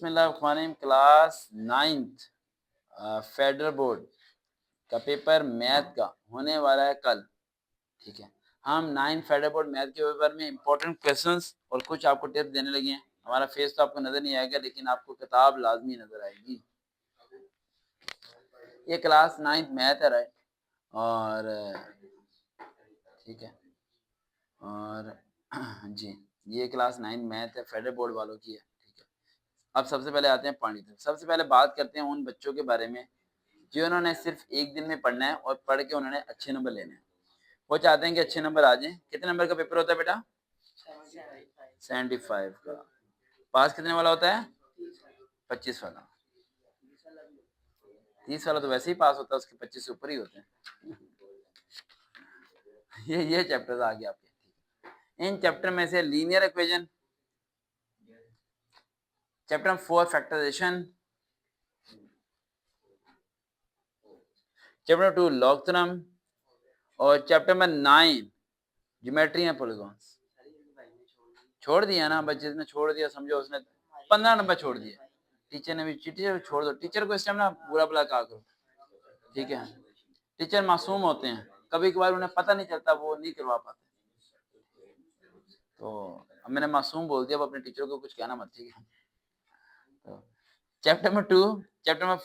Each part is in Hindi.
बिस्मिल्लाहिर्रहमानिर्रहीम। क्लास 9th फेडरल बोर्ड का पेपर मैथ का होने वाला है कल। ठीक है, हम 9 फेडरल बोर्ड मैथ के पेपर में इंपॉर्टेंट क्वेश्चंस और कुछ आपको टिप्स देने लगे हैं। हमारा फेस तो आपको नजर नहीं आएगा, लेकिन आपको किताब लाजमी नजर आएगी। ये क्लास 9th मैथ है, राइट? और ठीक है, और जी, ये क्लास 9 मैथ है, फेडरल बोर्ड वालों की है। ठीक है, अब सबसे पहले आते हैं पॉइंट की तरफ। सबसे पहले बात करते हैं उन बच्चों के बारे में जिन्होंने सिर्फ एक दिन में पढ़ना है और पढ़ के उन्होंने अच्छे नंबर लेने हैं। वो चाहते हैं कि अच्छे नंबर आ जाएं। कितने नंबर का पेपर होता है बेटा? 75 का। पास कितने वाला होता है? 25 वाला। 30 वाला तो वैसे ही पास होता है, उसके 25 से ऊपर ही होते हैं। ये चैप्टर्स आ गए आपके। इन चैप्टर में से linear equation, chapter 4 factorization, chapter 2 log theorem और chapter number 9 geometry and polygons. छोड़ दिया ना बच्चे ने, छोड़ दिया, समझो उसने 15 नंबर छोड़ दिए। टीचर ने भी, टीचर छोड़ दो, टीचर को इस टाइम ना बुरा भला कहा करो। ठीक है, टीचर मासूम होते हैं, कभी कभार उन्हें पता नहीं चलता, वो नहीं करवा पाते। तो अब मैंने मासूम बोल दिया, अब अपने टीचर को कुछ कहना मत। ठीक है, तो चैप्टर नंबर 2, चैप्टर नंबर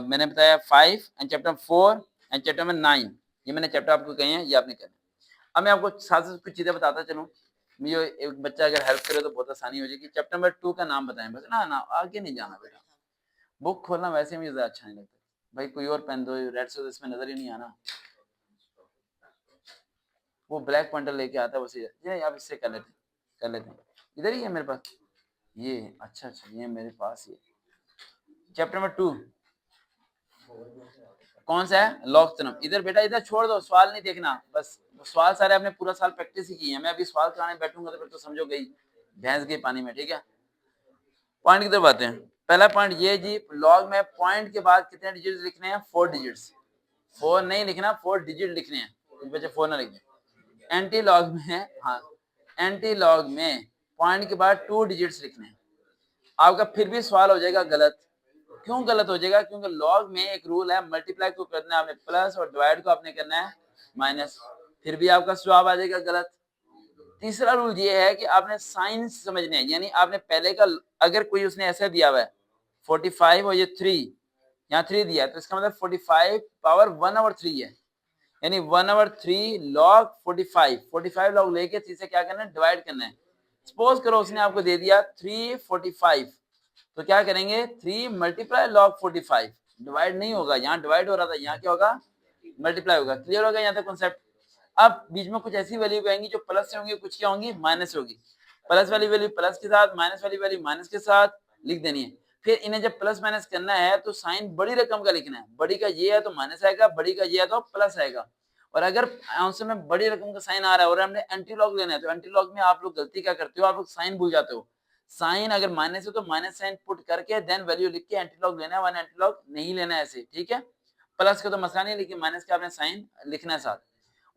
मैंने बताया 5 and chapter 4 and chapter number 9, ये मैंने चैप्टर आपको कहे हैं, ये आपने करना। अब मैं आपको साथ साथ कुछ चीजें बताता चलूं, मुझे एक बच्चा अगर हेल्प करे तो बहुत आसानी हो जाएगी। चैप्टर नंबर 2 का नाम बताएं बस ना, आगे नहीं जाना बेटा। बुक खोलना वैसे मुझे ज्यादा अच्छा नहीं लगता भाई, कोई और पेन दो, रेड से इसमें नजर ही नहीं आना। वो ब्लैक पॉइंटर लेके आता है उसी, ये आप इससे कर लेते हैं। इधर ही है मेरे पास ये। अच्छा, ये मेरे पास ये चैप्टर नंबर 2 कौन सा है? Log theorem. इधर बेटा, इधर छोड़ दो, सवाल नहीं देखना बस। सवाल सारे आपने पूरा साल प्रैक्टिस ही की है। मैं अभी सवाल कराने बैठूंगा तो फिर तो समझो गई भैंस गई पानी में। ठीक है, पॉइंट की तरफ आते हैं। पहला पॉइंट ये जी, लॉग में पॉइंट के बाद कितने डिजिट्स लिखने हैं? 4 डिजिट्स। 4 नहीं लिखना, 4 डिजिट लिखने हैं, कुछ बच्चे 4 ना लिखें। एंटी लॉग में, हाँ, एंटी लॉग में पॉइंट के बाद 2 डिजिट्स लिखने हैं। आपका फिर भी सवाल हो जाएगा गलत। क्यों गलत हो जाएगा? क्योंकि लॉग में एक रूल है, मल्टीप्लाई को करना है आपने प्लस और डिवाइड को आपने करना है माइनस, फिर भी आपका जवाब आ जाएगा गलत। तीसरा रूल ये है कि आपने साइन समझने हैं, यानी आपने पहले का, अगर कोई उसने ऐसा दिया हुआ है 45 और ये 3, यहाँ 3 दिया है, तो इसका मतलब 45 पावर 1/3 है, यानी 1/3 लॉग 45 लॉग लेके 3 से क्या करना है? डिवाइड करना है। सपोज करो उसने आपको दे दिया 345, तो क्या करेंगे? 3 मल्टीप्लाई लॉग 45। डिवाइड नहीं होगा, यहाँ डिवाइड हो रहा था, यहाँ क्या होगा? मल्टीप्लाई होगा। क्लियर होगा यहाँ तक कॉन्सेप्ट? अब बीच में कुछ ऐसी वैल्यू आएंगी जो प्लस से होंगी, कुछ क्या होंगी? माइनस से होगी। प्लस वाली वैल्यू प्लस के साथ, माइनस वाली वैल्यू माइनस के साथ लिख देनी है। फिर इन्हें जब प्लस माइनस करना है तो साइन बड़ी रकम का लिखना है। बड़ी का ये है तो माइनस आएगा, बड़ी का ये है तो प्लस आएगा। और अगर आंसर में बड़ी रकम का साइन आ रहा है और हमने एंटी लॉग लेना है, तो एंटी लॉग में आप लोग गलती क्या करते हो? आप लोग साइन भूल जाते हो। साइन अगर माइनस है तो माइनस साइन पुट करके देन वैल्यू लिख के एंटी लॉग लेना है, वन एंटी लॉग नहीं लेना है ऐसे। ठीक है, प्लस का तो मसला नहीं, लेकिन माइनस का आपने साइन लिखना है साथ।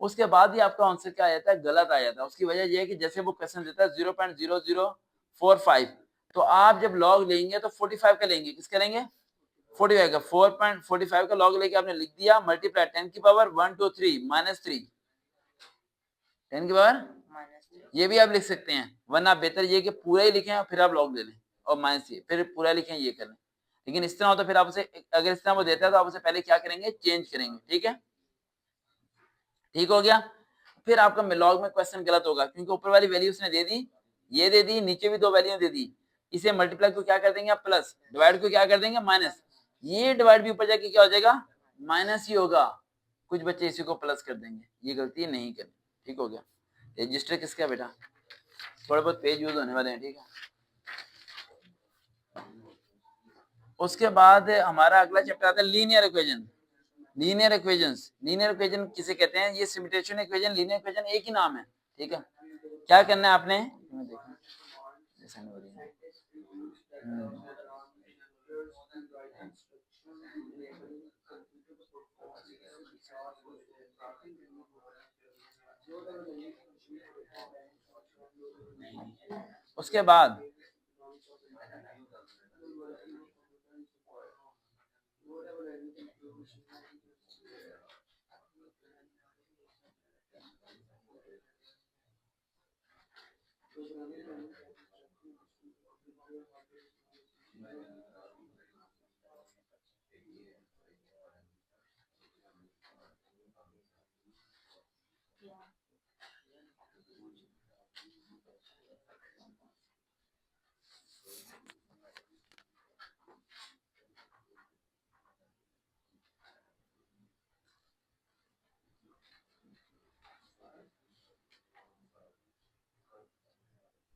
उसके बाद ही आपका आंसर क्या आ जाता है? गलत आ जाता है। उसकी वजह यह है कि जैसे वो क्वेश्चन देता है 0.0045, तो आप जब लॉग लेंगे तो 45 का लेंगे। किसका लेंगे? 45 का। 4.45 का लॉग लेके आपने लिख दिया, मल्टीप्लाई 10 की पावर 1 2 3 माइनस 3, 10 की पावर, ये भी आप लिख सकते हैं, वरना बेहतर ये कि पूरा ही लिखें फिर आप लॉग ले लें और माइनस ये फिर पूरा लिखें, ये कर लें। लेकिन इस तरह हो तो फिर आप उसे, अगर इस तरह वो देता है तो आप उसे पहले क्या करेंगे? चेंज करेंगे। ठीक है, ठीक हो गया। फिर आपका लॉग में क्वेश्चन गलत होगा, क्योंकि ऊपर वाली वैल्यू उसने दे दी, ये दे दी, नीचे भी 2 वैल्यू दे दी। इसे मल्टीप्लाई को क्या कर देंगे आप? प्लस। डिवाइड को क्या कर देंगे? माइनस। ये डिवाइड भी ऊपर जाके क्या हो जाएगा? माइनस ही होगा। कुछ बच्चे इसी को प्लस कर देंगे, ये गलती नहीं करनी। ठीक हो गया। रजिस्टर किसका है बेटा? थोड़े बहुत पेज यूज होने वाले हैं। ठीक है, उसके बाद हमारा अगला चैप्टर आता है linear equation. Linear equations, linear equation किसे कहते हैं? ये सिमुलेशन इक्वेशन, लीनियर इक्वेशन एक ही नाम है। ठीक है, क्या करना है आपने? उसके बाद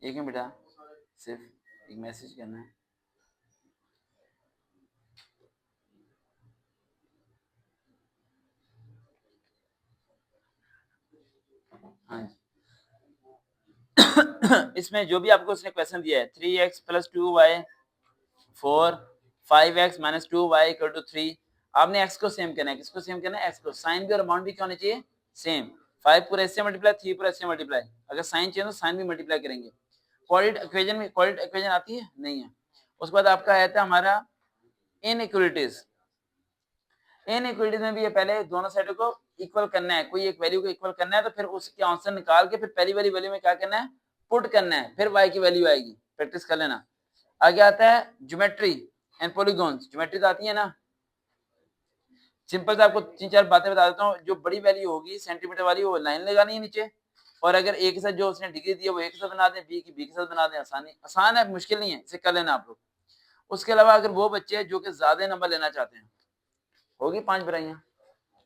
एक मिनट बेटा, सिर्फ एक मैसेज करना है। हाँ जी। इसमें जो भी आपको उसने क्वेश्चन दिया है 3x + 2y 4 5x - 2y = 3, आपने x को सेम करना है। किसको सेम करना है? x को। साइन भी और अमाउंट भी क्या होने चाहिए? सेम। 5 पूरा इससे मल्टीप्लाई, 3 पूरा इससे मल्टीप्लाई। अगर साइन चाहिए तो साइन भी मल्टीप्लाई करेंगे। कोऑर्डिनेट इक्वेशन में कोऑर्डिनेट इक्वेशन आती है? नहीं है। उसके बाद आपका आता है हमारा इनइक्वालिटीज। इनइक्वालिटीज में भी ये पहले दोनों साइडों को इक्वल करना है, कोई एक वैल्यू को इक्वल करना है तो फिर उसके आंसर निकाल के फिर पहली वाली वैल्यू में क्या करना है? पुट करना है, फिर y की वैल्यू आएगी। प्रैक्टिस कर लेना। आगे आता है ज्योमेट्री एंड पॉलीगॉन्स। ज्योमेट्री तो आती है ना, सिंपल से आपको 3-4 बातें बता देता हूँ। जो बड़ी वैल्यू होगी सेंटीमीटर वाली, वो लाइन लगानी है नीचे, और अगर ए के साथ जो उसने डिग्री दी है वो ए के साथ बना दें, बी की बी के साथ बना दें। आसान है, मुश्किल नहीं है, इसे कर लेना आप लोग। उसके अलावा अगर वो बच्चे जो कि ज्यादा नंबर लेना चाहते हैं, होगी 5 बुराइयां,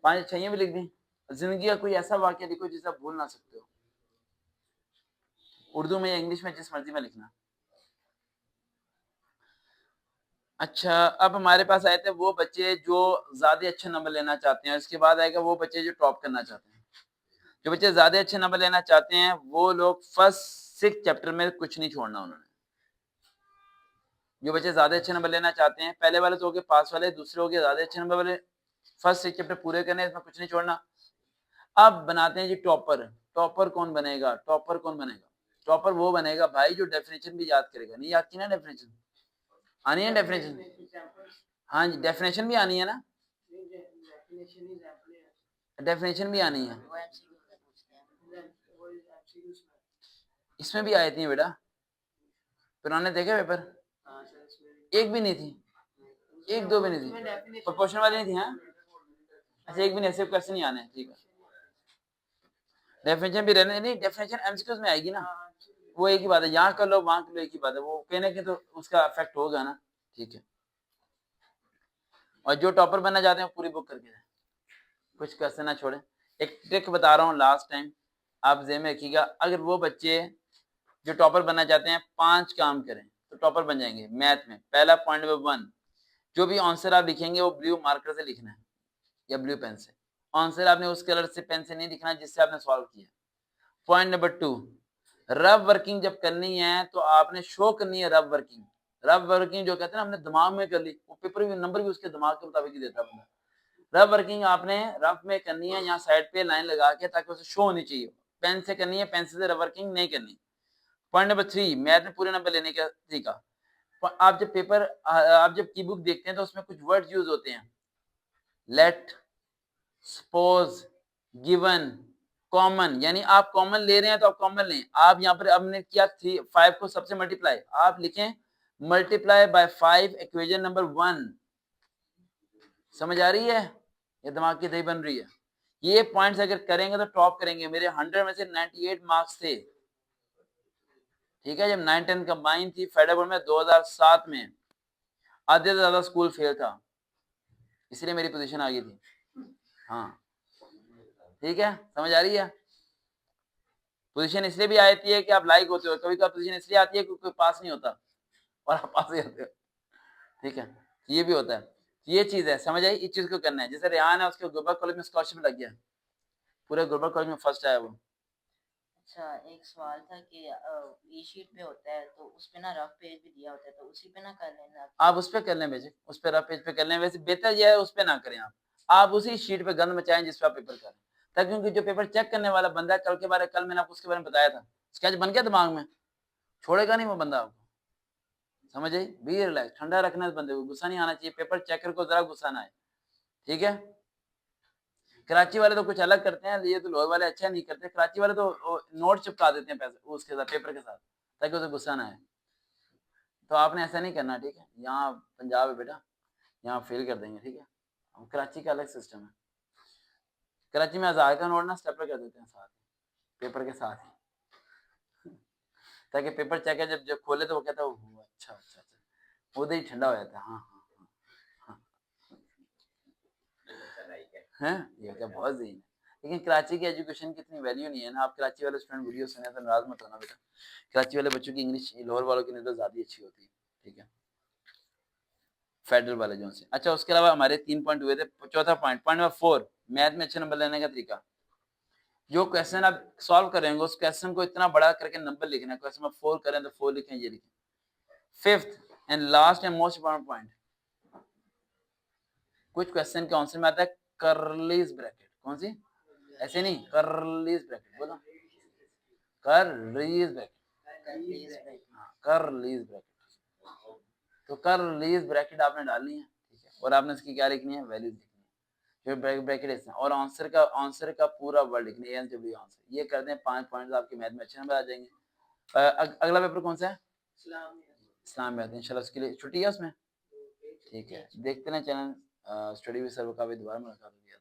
5 अच्छाइयां भी लिख दी। जिंदगी का कोई ऐसा वाक्य लिखो जिसे आप भूल ना सकते हो, उर्दू में या इंग्लिश में, जिस मर्जी में लिखना। अच्छा, अब हमारे पास आए थे वो बच्चे जो ज्यादा अच्छे नंबर लेना चाहते हैं। इसके बाद आएगा वो बच्चे जो टॉप करना चाहते हैं। जो बच्चे ज्यादा अच्छे नंबर लेना चाहते हैं वो लोग फर्स्ट 6 चैप्टर में कुछ नहीं छोड़ना उन्होंने। जो बच्चे ज्यादा अच्छे नंबर लेना चाहते हैं, पहले वाले तो हो गए पास वाले, दूसरे हो गए ज्यादा अच्छे नंबर वाले, फर्स्ट 6 चैप्टर पूरे करने, इसमें कुछ नहीं छोड़ना। अब बनाते हैं जी टॉपर। टॉपर कौन बनेगा? टॉपर कौन बनेगा? टॉपर वो बनेगा भाई जो डेफिनेशन भी याद करेगा। नहीं याद की ना डेफिनेशन? आनी है डेफिनेशन? हाँ जी, डेफिनेशन भी आनी है ना, डेफिनेशन भी आनी है। इसमें भी आई थी बेटा, पुराने देखे पेपर? एक भी नहीं थी, 1-2 भी नहीं थी, प्रोपोर्शन वाली नहीं थी। हाँ अच्छा, एक भी नहीं, ऐसे क्वेश्चन नहीं आने। ठीक है, डेफिनेशन भी रहने नहीं, डेफिनेशन एमसीक्यूज में आएगी ना, वो एक ही बात है। यहाँ कर लो वहां कर लो, एक ही बात है। वो कहने के तो उसका इफेक्ट होगा ना। ठीक है, और जो टॉपर बनना चाहते हैं पूरी बुक करके जाए, कुछ क्वेश्चन ना छोड़े। एक ट्रिक बता रहा हूँ लास्ट टाइम, आप ज़हन में रखिएगा। अगर वो बच्चे जो टॉपर बनना चाहते हैं 5 काम करें तो टॉपर बन जाएंगे मैथ में। पहला पॉइंट नंबर 1, जो भी आंसर आप लिखेंगे वो ब्लू मार्कर से लिखना है या ब्लू पेन से। आंसर आपने उस कलर से पेन से नहीं लिखना जिससे आपने सॉल्व किया। पॉइंट नंबर 2, रफ वर्किंग जब करनी है तो आपने शो करनी है रफ वर्किंग। रफ वर्किंग जो कहते हैं ना, हमने दिमाग में कर ली, वो पेपर भी नंबर भी उसके दिमाग के मुताबिक ही देता है। रफ वर्किंग आपने रफ में करनी है, यहाँ साइड पे लाइन लगा के, ताकि उसे शो होनी चाहिए। पेन से करनी है, पेंसिल से रफ वर्किंग नहीं करनी। पॉइंट नंबर 3, मैथ में पूरे नंबर लेने का तरीका। आप जब पेपर आप जब की बुक देखते हैं तो उसमें कुछ वर्ड्स यूज होते हैं, लेट, सपोज, गिवन, कॉमन। यानी आप कॉमन ले रहे हैं तो आप कॉमन लें। आप यहाँ पर हमने किया 5 को सबसे मल्टीप्लाई, आप लिखें मल्टीप्लाई बाय 5 इक्वेशन नंबर 1। समझ आ रही है? ये दिमाग की दही बन रही है। ये पॉइंट्स अगर करेंगे तो टॉप करेंगे। मेरे 100 में से 98 मार्क्स थे। ठीक है, जब 9-10 कंबाइन थी फेडरल में 2007 में, आधे से ज्यादा स्कूल फेल था, इसलिए मेरी पोजीशन आ गई थी। हाँ ठीक है, समझ आ रही है? पोजीशन इसलिए भी आती है कि आप लाइक होते हो। कभी कभी पोजीशन इसलिए आती है क्योंकि कोई पास नहीं होता और आप पास ही होते हो। ठीक है, ये भी होता है। ये चीज है, समझ आई? इस चीज को करना है। जैसे रेहान है, उसके गुलबर्ग कॉलेज में स्कॉलरशिप लग गया, पूरे गुलबर्ग कॉलेज में फर्स्ट आया वो। अच्छा, एक सवाल था कि ई शीट पे होता है तो उस पे ना रफ पेज भी दिया होता है, तो उसी पे ना कर लेना। आप उस पे कर लें बेशक, उस पे रफ पेज पे कर लें। वैसे बेहतर यह है उस पे ना करें। आप उसी शीट पे गंद मचाएं जिस पे आप पेपर करें, ताकि क्योंकि जो पेपर चेक करने वाला बंदा है, कल मैंने आपको उसके बारे में बताया था, स्केच बन गया दिमाग में, छोड़ेगा नहीं वो बंदा आपको। समझ आई? बी रिलैक्स, ठंडा रखना है बंदे को, गुस्सा नहीं आना चाहिए। पेपर चेकर को जरा गुस्सा ना आए। ठीक है। कराची वाले तो कुछ अलग करते हैं, ये तो लाहौर वाले अच्छा नहीं करते। कराची वाले तो नोट चिपका देते हैं पैसे उसके साथ, पेपर के साथ, ताकि उसे गुस्सा ना आए। तो आपने ऐसा नहीं करना, ठीक है। यहाँ पंजाब है बेटा, यहाँ फेल कर देंगे, ठीक है। कराची का अलग सिस्टम है। कराची में 1000 का नोट ना स्टेपलर कर देते हैं साथ, पेपर के साथ ही, ताकि पेपर चेक है, जब खोले तो वो कहता है अच्छा अच्छा अच्छा, उधर ही ठंडा हो जाता है। हाँ हाँ हाँ हाँ, हैं ये क्या बहुत ज़हीन है। लेकिन कराची की एजुकेशन की इतनी वैल्यू नहीं है ना। आप कराची वाले स्टूडेंट वीडियो सुने तो नाराज मत होना बेटा। कराची वाले बच्चों की इंग्लिश लाहौर वालों की नज़र ज़्यादा अच्छी होती है, ठीक है, फेडरल वाले जो से। अच्छा, उसके अलावा हमारे 3 पॉइंट हुए थे। चौथा पॉइंट, पॉइंट नंबर 4, मैथ में अच्छे नंबर लेने का तरीका। जो क्वेश्चन आप सॉल्व करेंगे उस क्वेश्चन को इतना बड़ा करके नंबर लिखना है। क्वेश्चन में 4 करें तो 4 लिखें, ये लिखें। Fifth and last and most important point, कुछ क्वेश्चन के आंसर में आता है कर्लीज ब्रैकेट। कौन सी? ऐसे नहीं, कर्लीज ब्रैकेट बोलो, कर्लीज ब्रैकेट, हाँ कर्लीज ब्रैकेट। तो कर्लीज ब्रैकेट आपने डालनी है, ठीक है, और आपने इसकी क्या लिखनी है, वैल्यूज लिखनी है। फिर ब्रैकेट इसमें, और आंसर का पूरा वर्ड लिखना है, एनडब्ल्यू आंसर। ये कर दें 5 पॉइंट्स, आपके मैथ में अच्छे नंबर आ जाएंगे। अगला पेपर कौन सा है? इस्लाम मैथ। इंशाल्लाह उसके लिए छुट्टी है उसमें, ठीक है। देखते हैं चैनल स्टडी विद सर का भी दोबारा मुलाकात होगी।